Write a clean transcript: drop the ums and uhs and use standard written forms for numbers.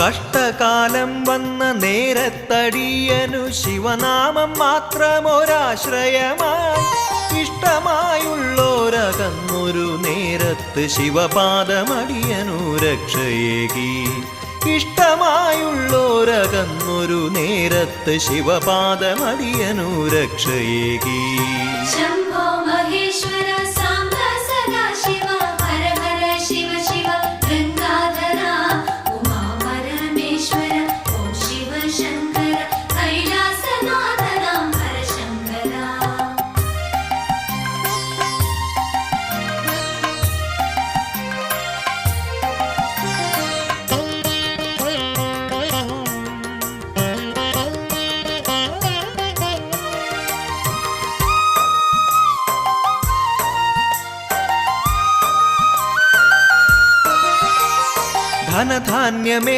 കഷ്ടകാലം വന്ന നേരത്തടിയനു ശിവനാമം മാത്രമൊരാശ്രയമായി. ഇഷ്ടമായുള്ളോരകന്നൊരു നേരത്ത് ശിവപാദമടിയനു രക്ഷയേകി. ഇഷ്ടമായുള്ളോരകന്നൊരു നേരത്ത് ശിവപാദമടിയനു രക്ഷയേകി. ശംഭോ മഹേശ്വര സാംബ സദാശിവ ഹര ഹര ശിവ ശിവ ഗംഗാധര ഉമാ പരമേശ്വര ഓം ശിവ ശങ്കര കൈലാസനാഥനാം ഹരശങ്കര. ധനധാന്യമേ